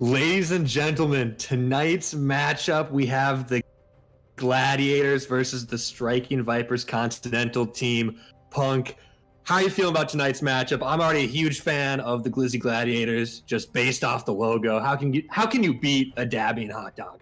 Ladies and gentlemen, tonight's matchup, we have the Gladiators versus the Striking Vipers Continental Team. Punk, how are you feeling about tonight's matchup? I'm already a huge fan of the Glizzy Gladiators, just based off the logo. How can you beat a dabbing hot dog?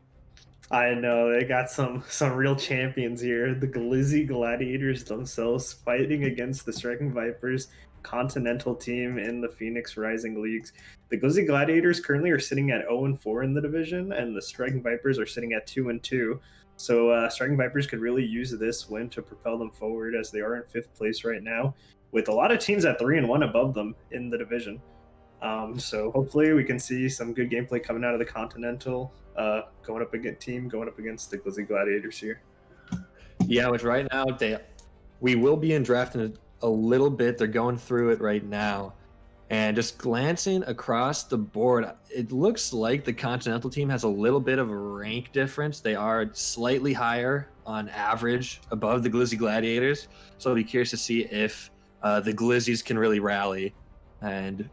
I know they got some real champions here. The Glizzy Gladiators themselves fighting against the Striking Vipers continental team in the Pheonix Rising Leagues. The Glizzy Gladiators currently are sitting at 0-4 in the division, and the Striking Vipers are sitting at 2-2. So Striking Vipers could really use this win to propel them forward, as they are in fifth place right now, with a lot of teams at 3-1 above them in the division. So hopefully we can see some good gameplay coming out of the Continental, going up against the Glizzy Gladiators here. Yeah, which right now we will be in draft in a little bit. They're going through it right now. And just glancing across the board, it looks like the Continental team has a little bit of a rank difference. They are slightly higher on average above the Glizzy Gladiators. So I'll be curious to see if the Glizzies can really rally and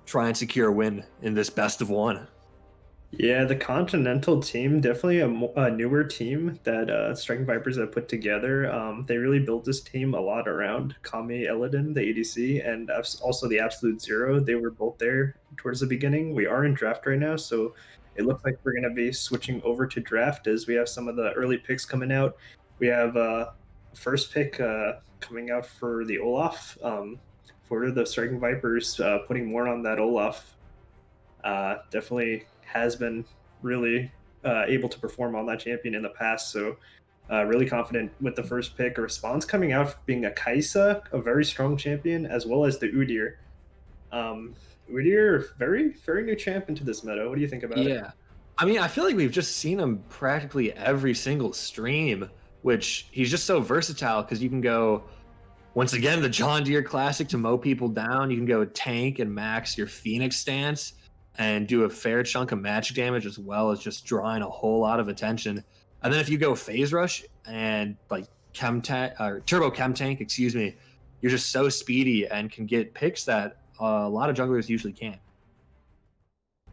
try and secure a win in this best of one. Yeah, the Continental team, definitely a newer team that Striking Vipers have put together. They really built this team a lot around Kami Eladin, the ADC, and also the Absolute Zero. They were both there towards the beginning. We are in draft right now, so it looks like we're going to be switching over to draft as we have some of the early picks coming out. We have first pick coming out for the Olaf. For the Striking Vipers, putting more on that Olaf definitely has been really able to perform on that champion in the past. So really confident with the first pick. A response coming out being a Kaisa, a very strong champion, as well as the Udyr. Udyr, very new champ into this meta. What do you think about it? Yeah. I mean, I feel like we've just seen him practically every single stream, which he's just so versatile because you can go, once again, the John Deere Classic to mow people down. You can go tank and max your Pheonix stance and do a fair chunk of magic damage, as well as just drawing a whole lot of attention. And then if you go phase rush and like chem tank or turbo chem tank, excuse me, you're just so speedy and can get picks that a lot of junglers usually can't.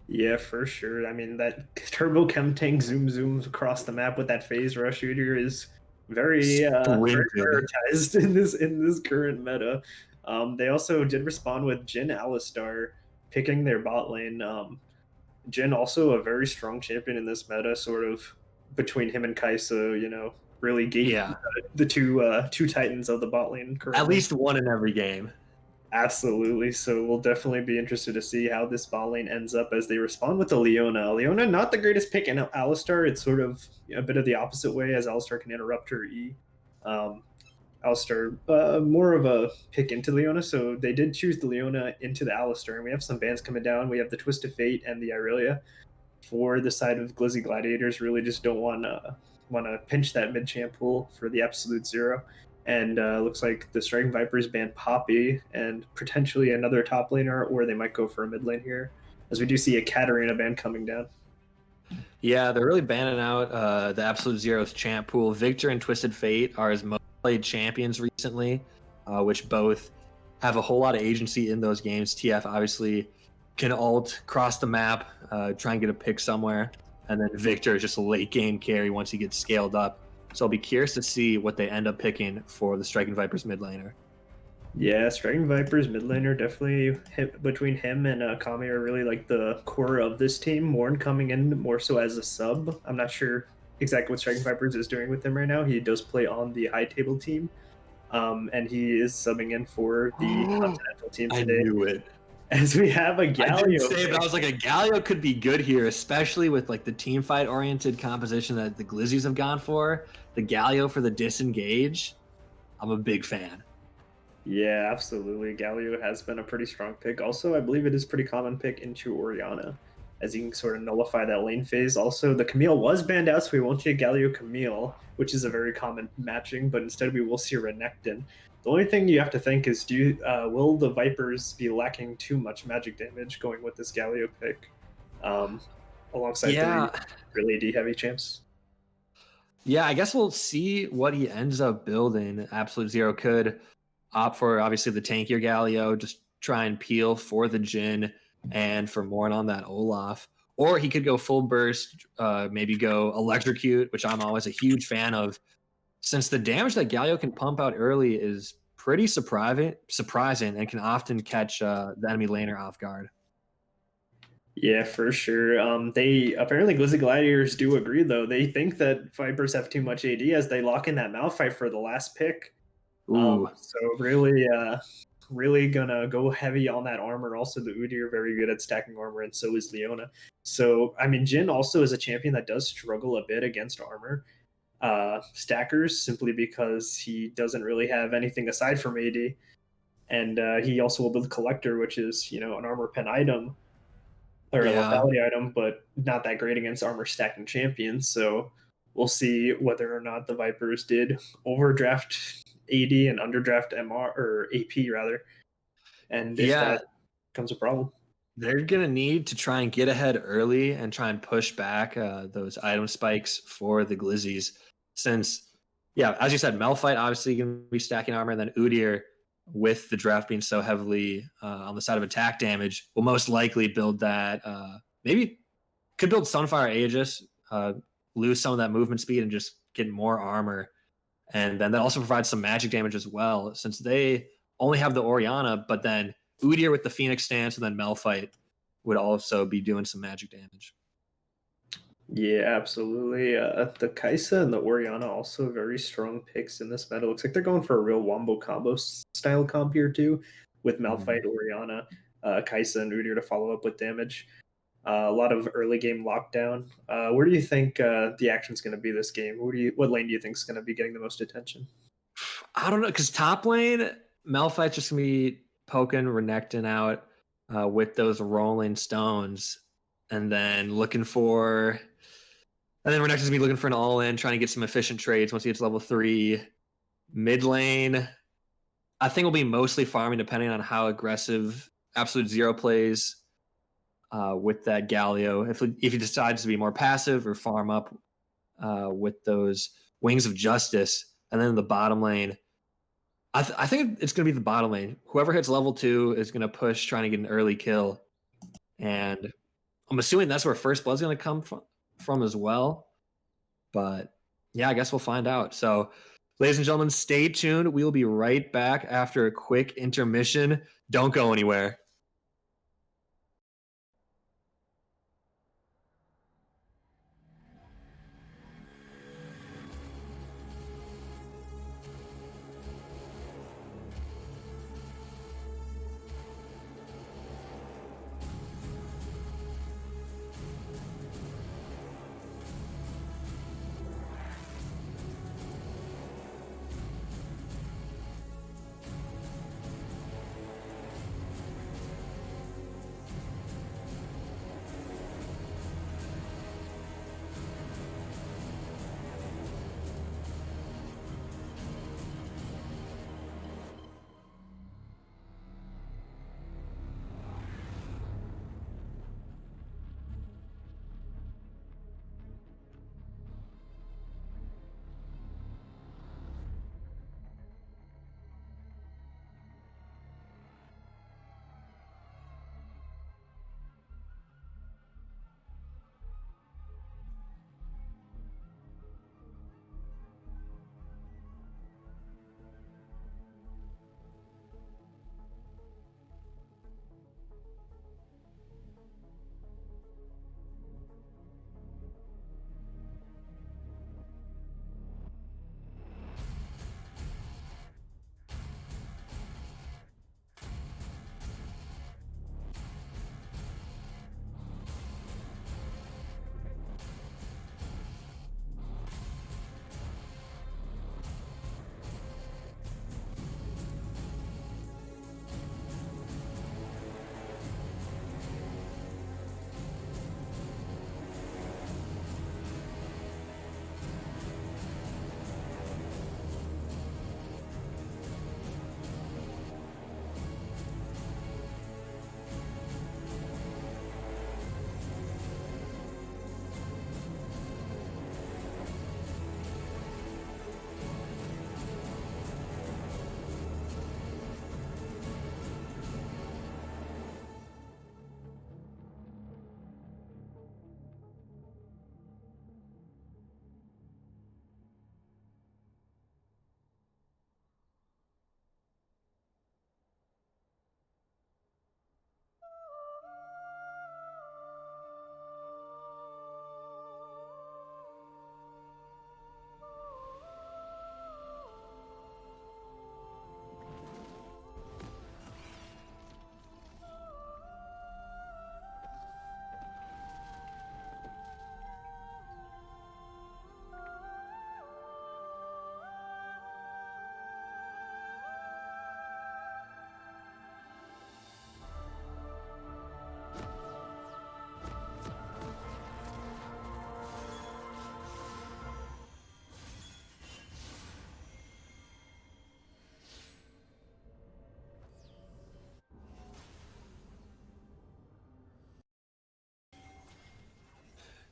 Yeah, for sure. I mean, that turbo chem tank zooms across the map with that phase rush shooter is very prioritized in this current meta. They also did respond with Jin Alistar picking their bot lane. Jin also a very strong champion in this meta, sort of between him and Kai'Sa, really gatekeep the two titans of the bot lane currently. At least one in every game. Absolutely. So we'll definitely be interested to see how this bot lane ends up as they respond with the Leona. Leona, not the greatest pick in Alistar. It's sort of a bit of the opposite way, as Alistar can interrupt her E. Alistar, more of a pick into Leona, so they did choose the Leona into the Alistar, and we have some bans coming down. We have the Twist of Fate and the Irelia. For the side of Glizzy Gladiators, really just don't want to pinch that mid champ pool for the Absolute Zero. And looks like the Striking Vipers ban Poppy and potentially another top laner, or they might go for a mid lane here, as we do see a Katarina ban coming down. Yeah, they're really banning out the Absolute Zero's champ pool. Victor and Twisted Fate are his most played champions recently, which both have a whole lot of agency in those games. TF obviously can ult, cross the map, try and get a pick somewhere, and then Victor is just a late game carry once he gets scaled up. So I'll be curious to see what they end up picking for the Striking Vipers mid laner. Yeah, Striking Vipers mid laner, definitely between him and Kami are really like the core of this team. Morn coming in more so as a sub. I'm not sure exactly what Striking Vipers is doing with him right now. He does play on the high table team, and he is subbing in for the Continental team today. I knew it. As we have a Galio. I didn't say, but I was like, a Galio could be good here, especially with like the team fight oriented composition that the Glizzies have gone for. The Galio for the disengage, I'm a big fan. Yeah, absolutely. Galio has been a pretty strong pick. Also, I believe it is pretty common pick into Orianna, as you can sort of nullify that lane phase. Also, the Camille was banned out, so we won't see a Galio Camille, which is a very common matching, but instead we will see Renekton. The only thing you have to think is, will the Vipers be lacking too much magic damage going with this Galio pick, alongside the really AD-heavy champs? Yeah, I guess we'll see what he ends up building. Absolute Zero could opt for, obviously, the tankier Galio, just try and peel for the Jhin, and for more on that Olaf. Or he could go full burst, maybe go electrocute, which I'm always a huge fan of, since the damage that Galio can pump out early is pretty surprising and can often catch the enemy laner off guard. Yeah, for sure. They apparently Glizzy Gladiators do agree though. They think that Vipers have too much AD as they lock in that Malphite for the last pick. Ooh, So really, really gonna go heavy on that armor. Also, the Udi are very good at stacking armor, and so is Leona. So I mean, Jin also is a champion that does struggle a bit against armor stackers, simply because he doesn't really have anything aside from AD, and he also will build Collector, which is an armor pen item or a yeah. lethality item, but not that great against armor stacking champions. So we'll see whether or not the Vipers did overdraft AD and underdraft MR or AP rather, and if Yeah, that becomes a problem. they're gonna need to try and get ahead early and try and push back those item spikes for the Glizzies, since yeah, as you said, Malphite obviously gonna be stacking armor, and then Udyr, with the draft being so heavily on the side of attack damage, will most likely build that. Maybe could build Sunfire Aegis, lose some of that movement speed, and just get more armor, and then that also provides some magic damage as well, since they only have the Orianna, but then Udyr with the Pheonix stance, and then Malphite would also be doing some magic damage. Yeah, absolutely. The Kaisa and the Orianna also very strong picks in this meta. Looks like they're going for a real wombo combo style comp here too, with Malphite, Orianna, Kaisa, and Udyr to follow up with damage. A lot of early game lockdown. Where do you think the action's going to be this game? What lane do you think is going to be getting the most attention? I don't know, because top lane, Malphite's just gonna be poking Renekton out with those rolling stones, and then Renekton's gonna be looking for an all-in, trying to get some efficient trades once he gets level 3. Mid lane, I think will be mostly farming, depending on how aggressive Absolute Zero plays with that Galio. If he decides to be more passive or farm up with those Wings of Justice, and then in the bottom lane, I think it's going to be the bottom lane. Whoever hits level 2 is going to push, trying to get an early kill, and I'm assuming that's where First Blood's going to come from as well. But yeah, I guess we'll find out. So, ladies and gentlemen, stay tuned. We will be right back after a quick intermission. Don't go anywhere.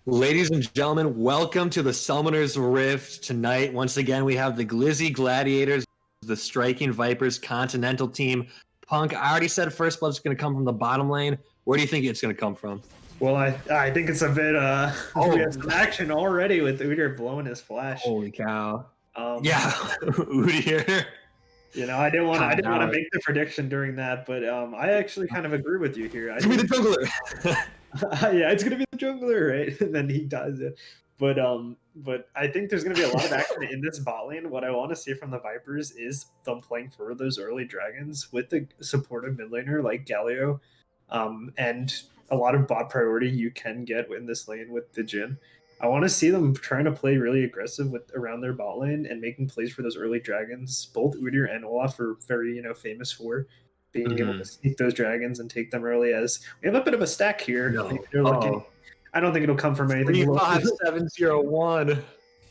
Ladies and gentlemen, welcome to the Summoner's Rift. Tonight, once again, we have the Glizzy Gladiators, the Striking Vipers Continental Team. Punk, I already said first blood's going to come from the bottom lane. Where do you think it's going to come from? Well, I think it's a bit we have some Oh, action already with Udyr blowing his flash. holy cow. Um, Yeah, Udyr. I didn't want Coming to out. make the prediction during that, but I actually kind of agree with you here. I Give me the think jungler. yeah, it's gonna be the jungler, right? And then he does it. But I think there's gonna be a lot of action in this bot lane. What I want to see from the Vipers is them playing for those early dragons with the supportive mid laner like Galio, and a lot of bot priority you can get in this lane with the Jhin. I want to see them trying to play really aggressive with around their bot lane and making plays for those early dragons. Both Udyr and Olaf are very famous for being able to Mhm. sneak those dragons and take them early. As we have a bit of a stack here. I think No. they're looking. Oh, I don't think it'll come from anything. 35701.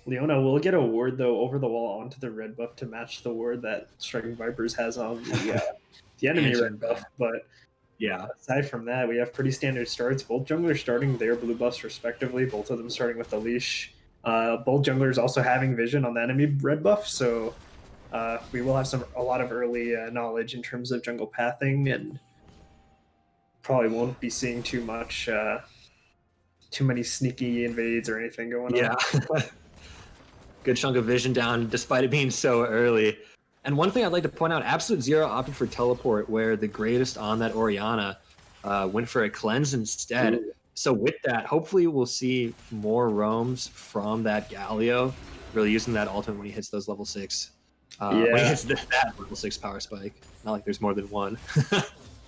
Leona will get a ward though over the wall onto the red buff to match the ward that Striking Vipers has on the enemy red Answered buff. back. But Yeah. aside from that, we have pretty standard starts. Both junglers starting their blue buffs respectively. Both of them starting with the leash. Both junglers also having vision on the enemy red buff. So we will have a lot of early knowledge in terms of jungle pathing, and probably won't be seeing too many sneaky invades or anything going on. Yeah. Good chunk of vision down despite it being so early. And one thing I'd like to point out, Absolute Zero opted for teleport, where the greatest on that Orianna went for a cleanse instead. Ooh. So with that, hopefully we'll see more roams from that Galio, really using that ultimate when he hits those level 6. When he Yeah, hits that level 6 power spike. Not like there's more than one.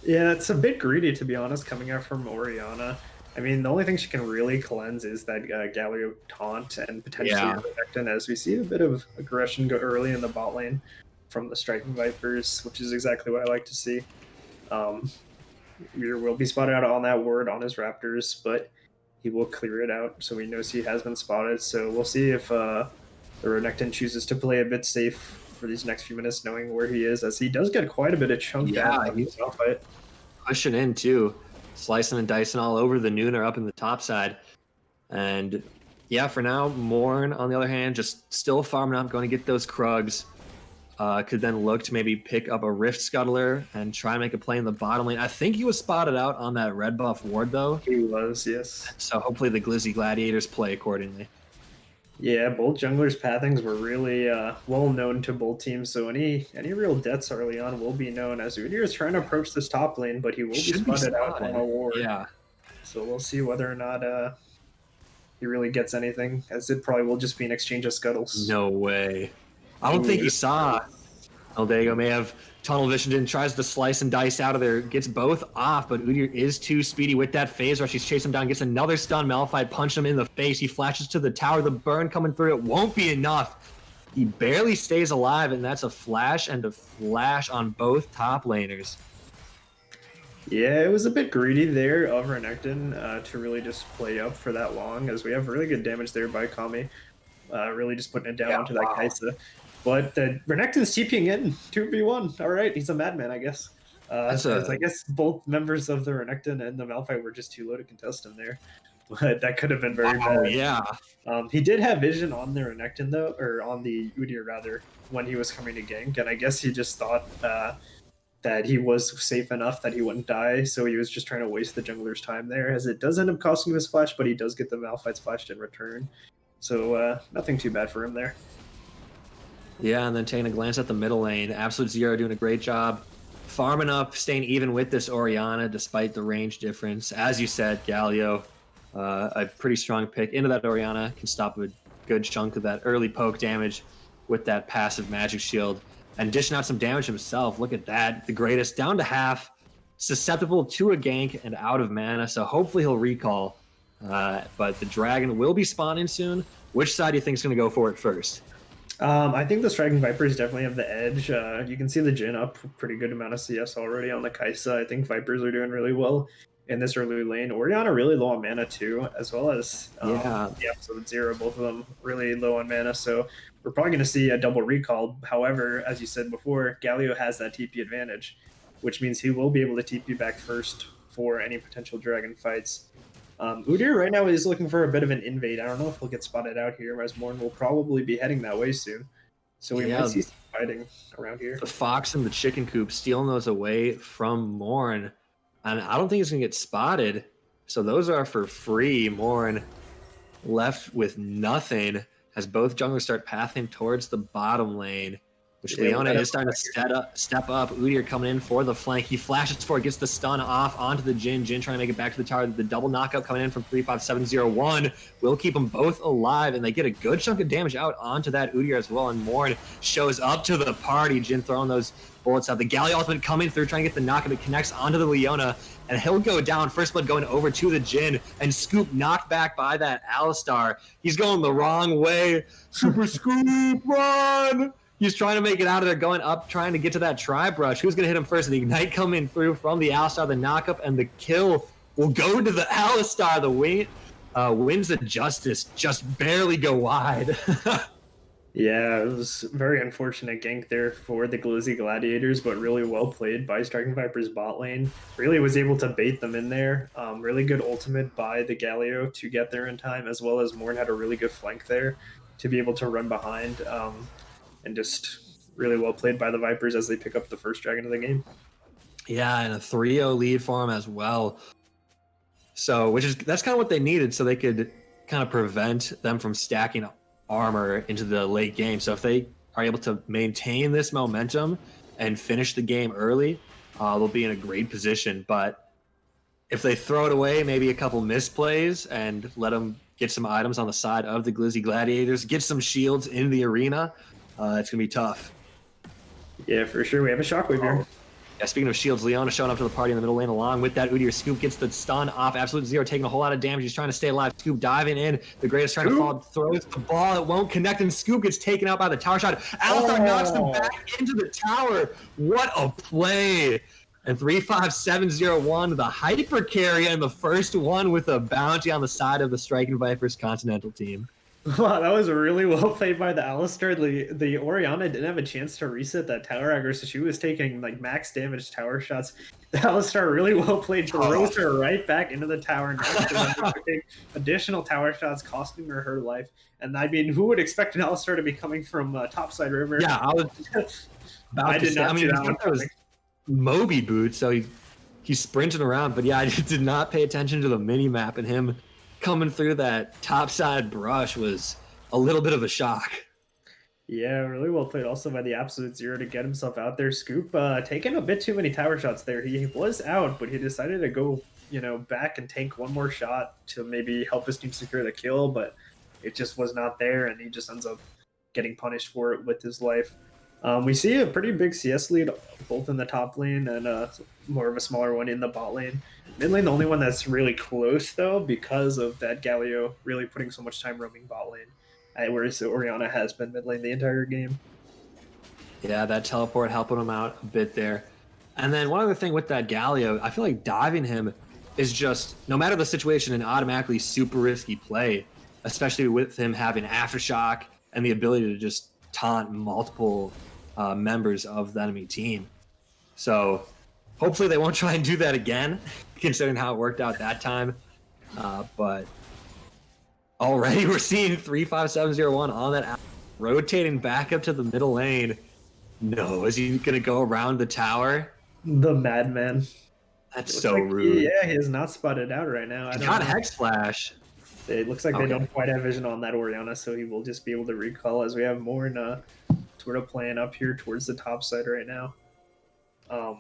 yeah, it's a bit greedy to be honest, coming out from Orianna. I mean, the only thing she can really cleanse is that Galio taunt and potentially Yeah. Renekton, as we see a bit of aggression go early in the bot lane from the Striking Vipers, which is exactly what I like to see. Reader will be spotted out on that ward on his Raptors, but he will clear it out, so he knows he has been spotted. So we'll see if the Renekton chooses to play a bit safe for these next few minutes, knowing where he is, as he does get quite a bit of chunk down Yeah, on he's this fight. pushing in too, slicing and dicing all over the Nooner up in the top side. And yeah, for now, Morn, on the other hand, just still farming up, going to get those Krugs. Could then look to maybe pick up a Rift Scuttler and try and make a play in the bottom lane. I think he was spotted out on that red buff ward, though. He was, yes. So hopefully the Glizzy Gladiators play accordingly. Yeah, both junglers' pathings were really well known to both teams, so any real deaths early on will be known, as Udyr is trying to approach this top lane, but he will be Should be spotted out on a ward. Yeah. So we'll see whether or not he really gets anything, as it probably will just be an exchange of scuttles. No way. I don't think he saw. Aldego may have tunnel visioned and tries to slice and dice out of there, gets both off, but Udyr is too speedy with that phase rush. He's chasing him down, gets another stun. Malphite punch him in the face. He flashes to the tower. The burn coming through. It won't be enough. He barely stays alive, and that's a flash and a flash on both top laners. Yeah, it was a bit greedy there of Renekton to really just play up for that long, as we have really good damage there by Kami, really just putting it down onto that Kaisa. But Renekton's TPing in 2v1. All right, he's a madman, I guess. I guess both members of the Renekton and the Malphite were just too low to contest him there. But that could have been very bad. Yeah. He did have vision on the Renekton, though, or on the Udyr, rather, when he was coming to gank, and I guess he just thought that he was safe enough that he wouldn't die, so he was just trying to waste the jungler's time there, as it does end up costing him his flash, but he does get the Malphite's flash in return. So nothing too bad for him there. Yeah, and then taking a glance at the middle lane, Absolute Zero doing a great job farming up, staying even with this Orianna despite the range difference. As you said, Galio, a pretty strong pick into that Orianna, can stop a good chunk of that early poke damage with that passive magic shield and dishing out some damage himself. Look at that. The greatest down to half, susceptible to a gank and out of mana, so hopefully he'll recall. But the dragon will be spawning soon. Which side do you think is going to go for it first? I think the Striking Vipers definitely have the edge. You can see the Jhin up pretty good amount of CS already on the Kaisa. I think Vipers are doing really well in this early lane. Orianna really low on mana too, as well as the Absolute Zero, both of them really low on mana. So we're probably going to see a double recall. However, as you said before, Galio has that TP advantage, which means he will be able to TP back first for any potential dragon fights. Udyr right now is looking for a bit of an invade. I don't know if he'll get spotted out here, as Morn will probably be heading that way soon. So we might Yeah, see some fighting around here. the fox and the chicken coop stealing those away from Morn, and I don't think it's gonna get spotted. So those are for free. Morn left with nothing as both junglers start pathing towards the bottom lane, which Yeah, Leona is starting to step up. Udyr coming in for the flank. He flashes for it, gets the stun off onto the Jin. Jin trying to make it back to the tower. The double knockout coming in from 35701 will keep them both alive, and they get a good chunk of damage out onto that Udyr as well. And Morn shows up to the party. Jin throwing those bullets out. The Galio ultimate coming through, trying to get the knockout. It connects onto the Leona, and he'll go down. First blood going over to the Jin, and Scoop knocked back by that Alistar. He's going the wrong way. Super Scoop, run! He's trying to make it out of there, going up, trying to get to that Tri-Brush. Who's going to hit him first? The Ignite coming through from the Alistar, the knockup, and the kill will go to the Alistar. The Winds of Justice just barely go wide. Yeah, it was very unfortunate gank there for the Glizzy Gladiators, but really well played by Striking Viper's bot lane. Really was able to bait them in there. Really good ultimate by the Galio to get there in time, as well as Morn had a really good flank there to be able to run behind. And just really well played by the Vipers as they pick up the first dragon of the game. Yeah, and a 3-0 lead for him as well. So, that's kind of what they needed, so they could kind of prevent them from stacking armor into the late game. So if they are able to maintain this momentum and finish the game early, they'll be in a great position. But if they throw it away, maybe a couple misplays and let them get some items on the side of the Glizzy Gladiators, get some shields in the arena, it's going to be tough. Yeah, for sure. We have a Shockwave here. Yeah, speaking of shields, Leona showing up to the party in the middle lane along with that Udyr. Scoop gets the stun off Absolute Zero, taking a whole lot of damage. He's trying to stay alive. Scoop diving in. The Greatest trying to fall, throws the ball. It won't connect, and Scoop gets taken out by the tower shot. Alistar knocks them back into the tower. What a play. And 35701, the hyper carry, and the first one with a bounty on the side of the Striking Vipers Continental team. Wow, that was really well played by the Alistar. The Orianna didn't have a chance to reset that tower aggro, so she was taking like max damage tower shots. The Alistar really well played, throws her right back into the tower, taking additional tower shots, costing her life. And I mean, who would expect an Alistar to be coming from Topside River? Yeah, I was I did not see that one was Moby boots, so he's sprinting around. But yeah, I did not pay attention to the mini map, and him coming through that topside brush was a little bit of a shock. Yeah, really well played also by the Absolute Zero to get himself out there. Scoop taking a bit too many tower shots there. He was out, but he decided to go, back and tank one more shot to maybe help his team secure the kill, but it just was not there, and he just ends up getting punished for it with his life. We see a pretty big CS lead both in the top lane and more of a smaller one in the bot lane. Mid lane, the only one that's really close, though, because of that Galio really putting so much time roaming bot lane, whereas Orianna has been mid lane the entire game. Yeah, that teleport helping him out a bit there. And then one other thing with that Galio, I feel like diving him is just, no matter the situation, an automatically super risky play, especially with him having Aftershock and the ability to just taunt multiple members of the enemy team. So hopefully they won't try and do that again, considering how it worked out that time. But already we're seeing 35701 on that, rotating back up to the middle lane. No, is he going to go around the tower? The madman. That's so rude. He is not spotted out right now. He got Hex Flash. It looks like they don't quite have vision on that Orianna, so he will just be able to recall as we have more sort of playing up here towards the top side right now. A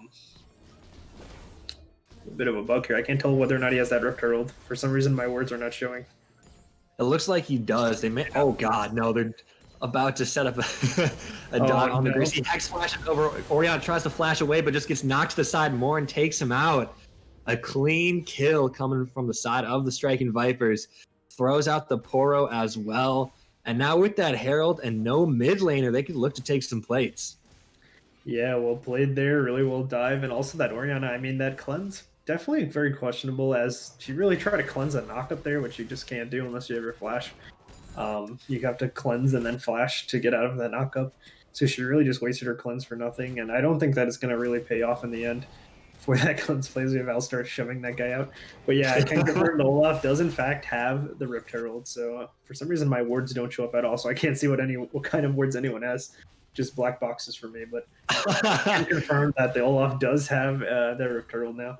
bit of a bug here. I can't tell whether or not he has that Rift Herald. For some reason, my words are not showing. It looks like he does. They may. Oh God, no! They're about to set up a dot on the Greasy. Hex flash over. Orianna tries to flash away, but just gets knocked to the side more and takes him out. A clean kill coming from the side of the Striking Vipers. Throws out the Poro as well. And now with that Herald and no mid laner, they could look to take some plates. Yeah, well played there. Really well dive. And also that Orianna, I mean, that cleanse, definitely very questionable, as she really tried to cleanse a knock up there, which you just can't do unless you have your flash. You have to cleanse and then flash to get out of that knock up. So she really just wasted her cleanse for nothing. And I don't think that it's going to really pay off in the end before that cleanse plays, we have Alistar shoving that guy out. But yeah, I can confirm that Olaf does in fact have the Rift Herald. So for some reason my wards don't show up at all, so I can't see what kind of wards anyone has. Just black boxes for me. But I can confirm that the Olaf does have the Rift Herald now.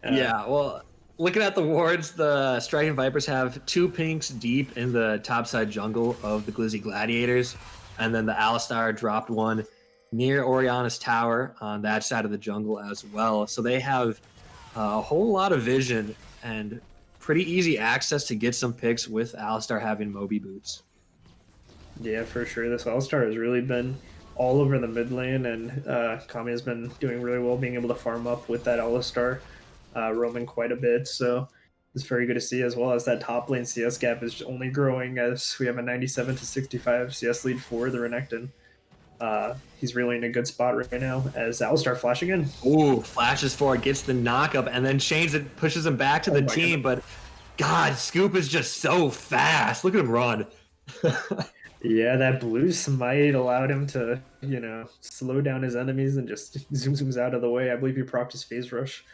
Yeah, well, looking at the wards, the Striking Vipers have 2 pinks deep in the topside jungle of the Glizzy Gladiators, and then the Alistar dropped one near Oriana's tower on that side of the jungle as well. So they have a whole lot of vision and pretty easy access to get some picks with Alistar having Moby boots. Yeah, for sure. This Alistar has really been all over the mid lane, and Kami has been doing really well being able to farm up with that Alistar. Roaming quite a bit, so it's very good to see, as well as that top lane CS gap is only growing as we have a 97 to 65 CS lead for the Renekton. He's really in a good spot right now as Alistar flashing in. Ooh, flashes forward, gets the knockup, and then Chains it, pushes him back to the team, but God, Scoop is just so fast. Look at him run. Yeah, that blue smite allowed him to, slow down his enemies and just zooms out of the way. I believe he procced his phase rush.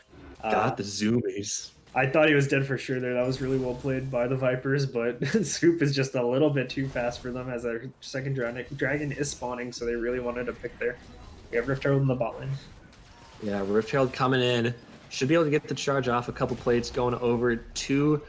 Got the zoomies. I thought he was dead for sure there. That was really well played by the Vipers, but Scoop is just a little bit too fast for them as their second dragon is spawning, so they really wanted to pick there. We have Rift Herald in the bot lane. Yeah, Rift Herald coming in. Should be able to get the charge off. A couple plates going over to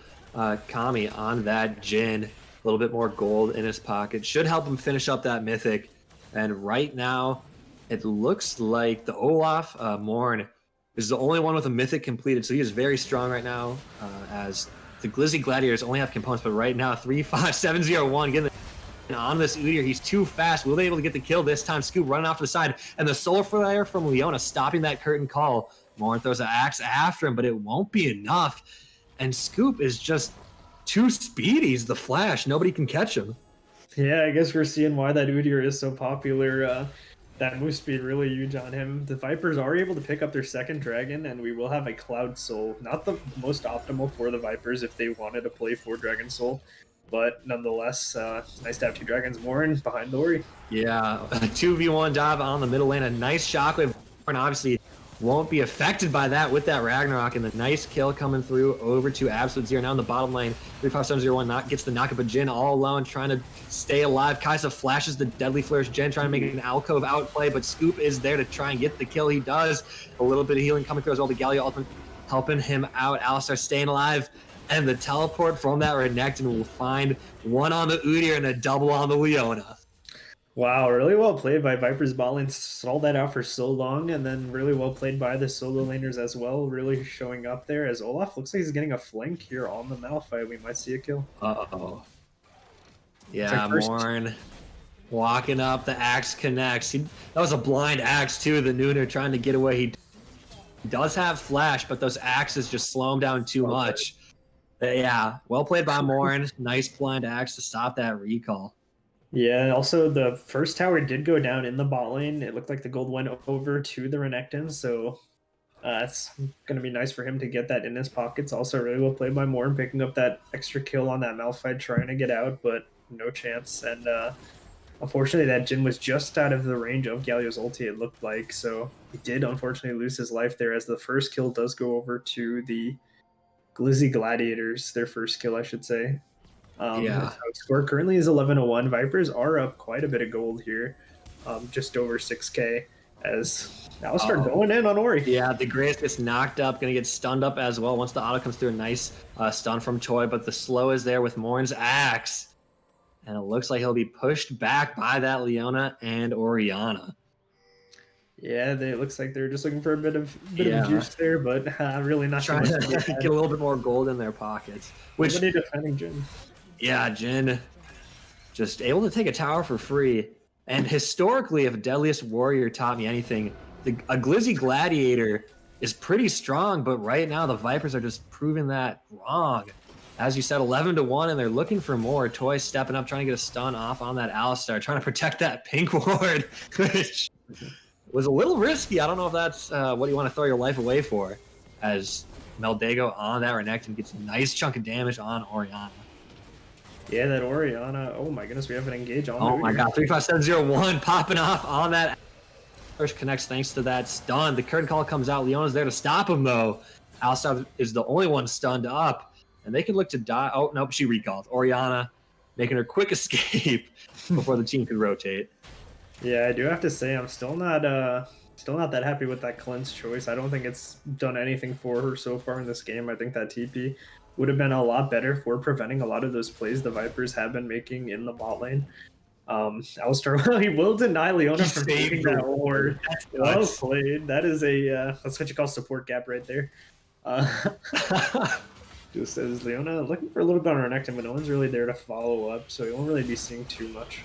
Kami on that Jhin. A little bit more gold in his pocket. Should help him finish up that Mythic. And right now, it looks like the Olaf Morn is the only one with a Mythic completed, so he is very strong right now, as the Glizzy Gladiators only have components, but right now, 3-5-7-0-1, getting on this Udyr. He's too fast. Will they be able to get the kill this time? Scoop running off to the side, and the Solar Flare from Leona stopping that curtain call. Morn throws an axe after him, but it won't be enough, and Scoop is just too speedy. He's the Flash. Nobody can catch him. Yeah, I guess we're seeing why that Udyr is so popular. That move speed really huge on him. The Vipers are able to pick up their second dragon, and we will have a Cloud Soul. Not the most optimal for the Vipers if they wanted to play for Dragon Soul, but nonetheless, it's nice to have 2 dragons more in behind the Ori. Yeah, a 2v1 dive on the middle lane. A nice shockwave, and obviously won't be affected by that with that Ragnarok, and the nice kill coming through over to Absolute Zero. Now in the bottom lane, 3-5-7-0-1 gets the knockup of Jhin all alone, trying to stay alive. Kaisa flashes the Deadly Flourish. Jhin trying to make an alcove outplay, but Scoop is there to try and get the kill. He does. A little bit of healing coming through as well. The Galio ultimate helping him out. Alistar staying alive, and the teleport from that Renekton will find one on the Udyr and a double on the Leona. Wow, really well played by Vipers bot lane. Stalled that out for so long, and then really well played by the solo laners as well, really showing up there as Olaf looks like he's getting a flank here on the Malphite. We might see a kill. Uh-oh. Yeah, like Morn walking up, the axe connects. That was a blind axe too, the Nooner trying to get away. He does have flash, but those axes just slow him down too much. Yeah, well played by Morn. Nice blind axe to stop that recall. Yeah, also the first tower did go down in the bot lane. It looked like the gold went over to the Renekton, so it's going to be nice for him to get that in his pockets. Also really well played by Morn, picking up that extra kill on that Malphite, trying to get out, but no chance. And unfortunately, that Jhin was just out of the range of Galio's ulti, it looked like, so he did unfortunately lose his life there, as the first kill does go over to the Glizzy Gladiators, their first kill, I should say. Yeah. Score currently is 11-1. Vipers are up quite a bit of gold here, just over 6k, as Alistar going in on Ori. Yeah, the Grace gets knocked up, gonna get stunned up as well once the auto comes through. A nice stun from Choi, but the slow is there with Morn's axe, and it looks like he'll be pushed back by that Leona and Oriana. Yeah, it looks like they're just looking for a bit of juice there, but really not trying to get a little bit more gold in their pockets. Which nobody defending Jhin. Yeah, Jhin just able to take a tower for free. And historically, if Deadliest Warrior taught me anything, a Glizzy Gladiator is pretty strong, but right now the Vipers are just proving that wrong. As you said, 11-1, and they're looking for more. Toy stepping up, trying to get a stun off on that Alistar, trying to protect that pink ward, which was a little risky. I don't know if that's what you want to throw your life away for, as Meldago on that Renekton gets a nice chunk of damage on Oriana. Yeah, that Oriana. Oh my goodness, we have an engage on. Oh my god, 3-5-7-0-1 popping off on that First connects thanks to that stun. The curtain call comes out. Leona's there to stop him, though. Alistar is the only one stunned up, and they can look to die. Oh, nope, she recalled. Orianna making her quick escape before the team could rotate. Yeah, I do have to say I'm still not that happy with that cleanse choice. I don't think it's done anything for her so far in this game. I think that TP would have been a lot better for preventing a lot of those plays the Vipers have been making in the bot lane. Alistar, he will deny Leona from taking that ward. Well played. That is a that's what you call support gap right there. Just as Leona looking for a little bit on Renekton, but no one's really there to follow up, so you won't really be seeing too much.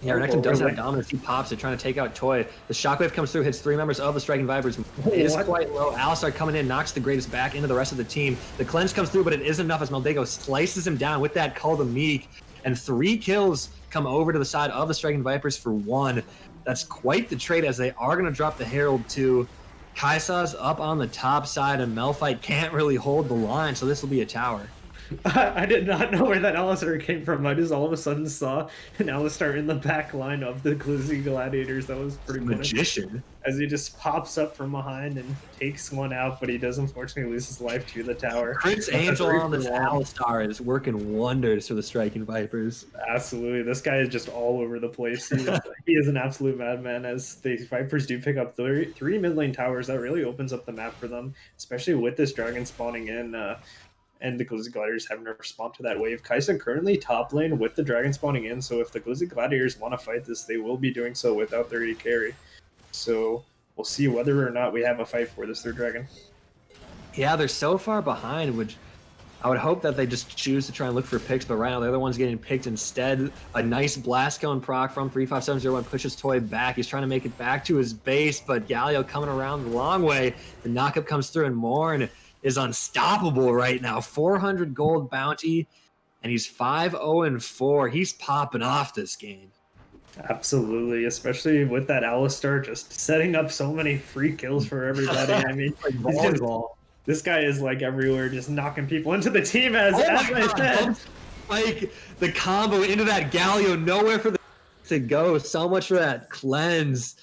Yeah, Renekton does have dominance. He pops it, trying to take out Toy. The shockwave comes through, hits 3 members of the Striking Vipers. It is quite low. Alistar coming in, knocks the greatest back into the rest of the team. The cleanse comes through, but it isn't enough as Meldego slices him down with that Call to Meek. And 3 kills come over to the side of the Striking Vipers for 1. That's quite the trade, as they are going to drop the Herald too. Kai'Sa's up on the top side, and Malphite can't really hold the line, so this will be a tower. I did not know where that Alistar came from. I just all of a sudden saw an Alistar in the back line of the Glizzy Gladiators. That was pretty magician. As he just pops up from behind and takes one out, but he does unfortunately lose his life to the tower. Prince Angel on this Alistar is working wonders for the Striking Vipers. Absolutely. This guy is just all over the place. He is an absolute madman, as the Vipers do pick up 3 mid lane towers. That really opens up the map for them, especially with this dragon spawning in. And the Glizzy Gladiators having to respond to that wave. Kai'Sa currently top lane with the dragon spawning in, so if the Glizzy Gladiators want to fight this, they will be doing so without their AD carry. So we'll see whether or not we have a fight for this third dragon. Yeah, they're so far behind, which I would hope that they just choose to try and look for picks, but right now they're the ones getting picked instead. A nice blast cone proc from 35701 pushes Toy back. He's trying to make it back to his base, but Galio coming around the long way. The knockup comes through, and Morn is unstoppable right now. 400 gold bounty, and he's 5-0-4. He's popping off this game. Absolutely, especially with that Alistar just setting up so many free kills for everybody. I mean, like volleyball. This guy is like everywhere, just knocking people into the team as I said. Like the combo into that Galio, nowhere for the to go. So much for that cleanse.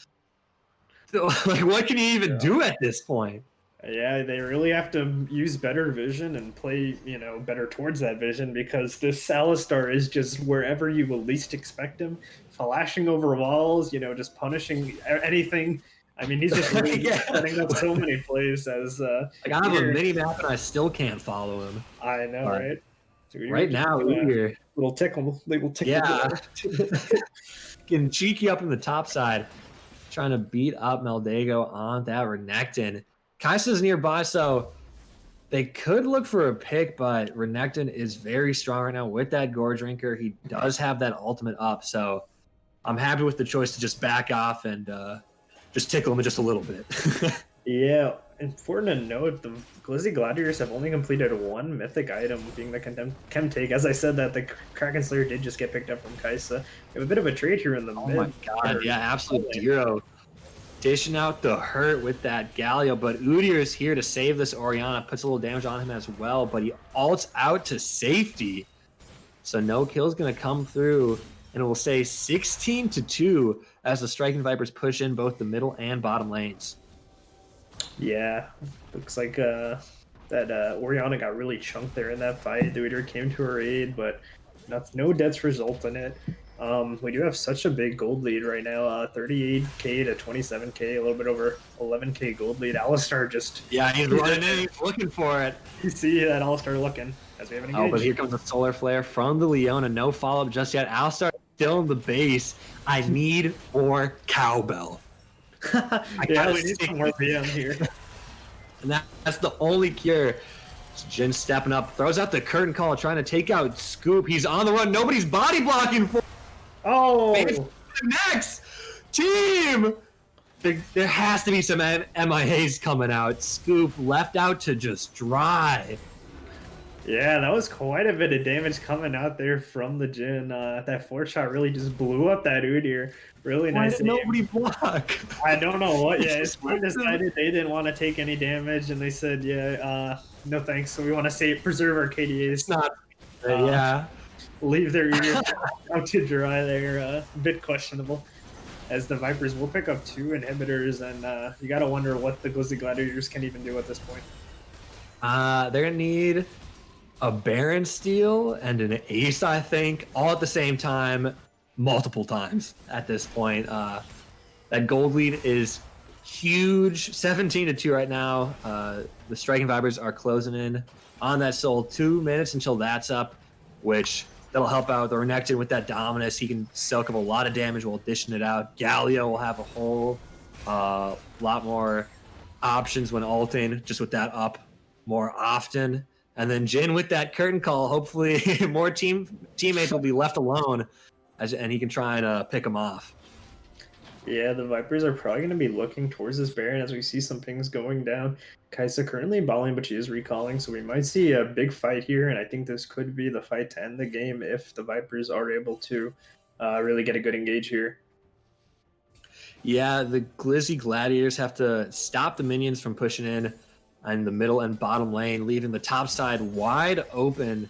Like, what can you even do at this point? Yeah, they really have to use better vision and play, better towards that vision, because this Alistar is just wherever you will least expect him, flashing over walls, just punishing anything. I mean, he's just really setting up so many plays as like I have a mini map and I still can't follow him. I know, right? So right now, Udyr, little tickle, yeah, getting cheeky up in the top side, trying to beat up Meldego on that Renekton. Kai'Sa's nearby, so they could look for a pick, but Renekton is very strong right now with that Gore Drinker. He does have that ultimate up, so I'm happy with the choice to just back off and just tickle him just a little bit. Yeah, important to note, the Glizzy Gladiators have only completed 1 mythic item, being the Chem Take. As I said, that the Kraken Slayer did just get picked up from Kai'Sa. We have a bit of a trade here in the mid. Oh my god, yeah, absolute zero. Dishing out the hurt with that Galio, but Udyr is here to save this Orianna. Puts a little damage on him as well, but he ults out to safety. So no kill's going to come through, and it will stay 16-2 as the Striking Vipers push in both the middle and bottom lanes. Yeah, looks like that Orianna got really chunked there in that fight. The Udyr came to her aid, but no deaths result in it. We do have such a big gold lead right now, 38k to 27k, a little bit over 11k gold lead. Alistar just... Yeah, he's running in, he's looking for it. You see that Alistar looking, as we haven't engaged. Oh, but here comes the Solar Flare from the Leona. No follow-up just yet. Alistar still in the base. I need more cowbell. Yeah, we need some more VM here. And that's the only cure. Jin stepping up, throws out the curtain call, trying to take out Scoop. He's on the run. Nobody's body blocking for. Oh, next team. There has to be some MIAs coming out. Scoop left out to just dry. Yeah, that was quite a bit of damage coming out there from the Jin. That 4-shot really just blew up that Udyr. Really nice. Why did nobody block? I don't know what. Yeah, Esports decided they didn't want to take any damage, and they said, "Yeah, no thanks. So we want to preserve our KDAs." It's not. Yeah. Leave their Udyr out to dry there. A bit questionable. as the Vipers will pick up 2 inhibitors, and you gotta wonder what the Glizzy Gladiators can even do at this point. They're gonna need a Baron steal and an ace, I think, all at the same time, multiple times at this point. That gold lead is huge, 17-2 right now. The Striking Vipers are closing in on that Soul. 2 minutes until that's up, which that'll help out the Renekton with that Dominus. He can soak up a lot of damage while dishing it out. Galio will have a whole lot more options when ulting, just with that up more often. And then Jin with that curtain call, hopefully more teammates will be left alone, and he can try and pick them off. Yeah, the Vipers are probably going to be looking towards this Baron as we see some things going down. Kaisa currently balling, but she is recalling, so we might see a big fight here, and I think this could be the fight to end the game if the Vipers are able to really get a good engage here. Yeah, the Glizzy Gladiators have to stop the minions from pushing in the middle and bottom lane, leaving the top side wide open.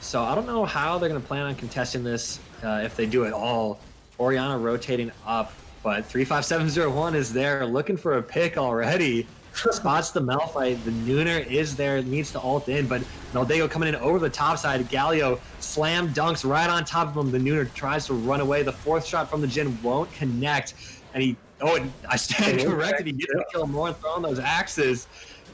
So I don't know how they're going to plan on contesting this if they do at all. Orianna rotating up, but 35701 is there looking for a pick already. Spots the Malphite. The Nooner is there, needs to ult in, but Naldego coming in over the top side. Galio slam dunks right on top of him. The Nooner tries to run away. The 4th shot from the Jhin won't connect. And I stand corrected. He gets to kill more and throwing those axes.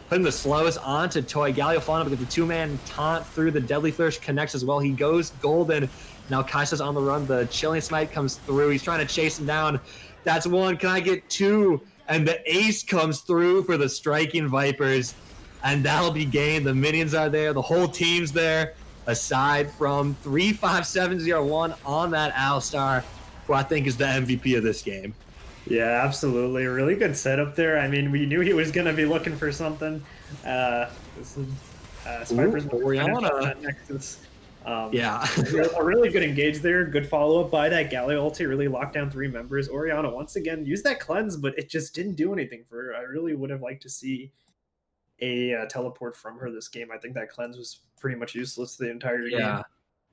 Putting the slows onto Toy. Galio falling up with the 2-man taunt through. The Deadly Flourish connects as well. He goes golden. Now Kaisa's on the run. The Chilling Smite comes through. He's trying to chase him down. That's 1. Can I get 2? And the ace comes through for the Striking Vipers. And that'll be game. The minions are there. The whole team's there. Aside from 35701 on that Alistar, who I think is the MVP of this game. Yeah, absolutely. A really good setup there. I mean, we knew he was going to be looking for something. Vipers Orianna. Nexus. Yeah. A really good engage there. Good follow-up by that Galio ulti. Really locked down 3 members. Orianna, once again, used that cleanse, but it just didn't do anything for her. I really would have liked to see a teleport from her this game. I think that cleanse was pretty much useless the entire game. Yeah.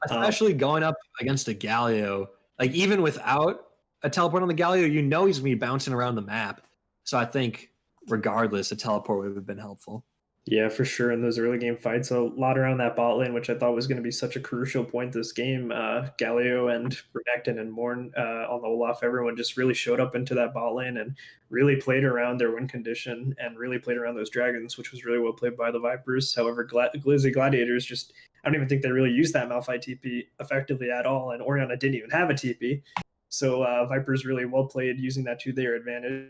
Especially going up against a Galio. Like, even without a teleport on the Galio, he's going to be bouncing around the map. So I think, regardless, a teleport would have been helpful. Yeah, for sure. In those early game fights, a lot around that bot lane, which I thought was going to be such a crucial point this game. Galio and Renekton and Morn on the Olaf, everyone just really showed up into that bot lane and really played around their win condition and really played around those dragons, which was really well played by the Vipers. However, Glizzy Gladiators just, I don't even think they really used that Malphite TP effectively at all, and Orianna didn't even have a TP. So Vipers really well played using that to their advantage.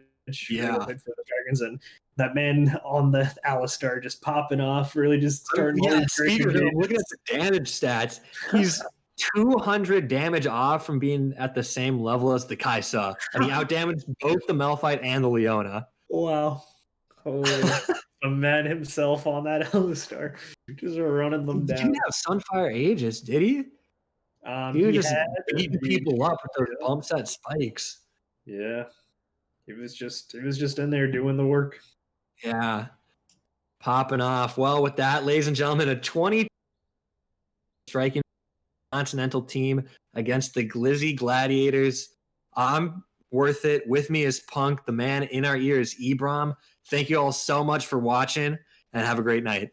Yeah. Really played for the dragons, and that man on the Alistar just popping off, really just starting. Yeah, looking at the damage stats, he's 200 damage off from being at the same level as the Kaisa, and he outdamaged both the Malphite and the Leona. Wow. Holy. The man himself on that Alistar, just running them down. He didn't have Sunfire Aegis, did he? He was just beating people up with those bump set spikes. Yeah. He was just in there doing the work. Yeah. Popping off. Well, with that, ladies and gentlemen, a 20 Striking Continental team against the Glizzy Gladiators. I'm worth it. With me is Punk. The man in our ear is Ebrom. Thank you all so much for watching, and have a great night.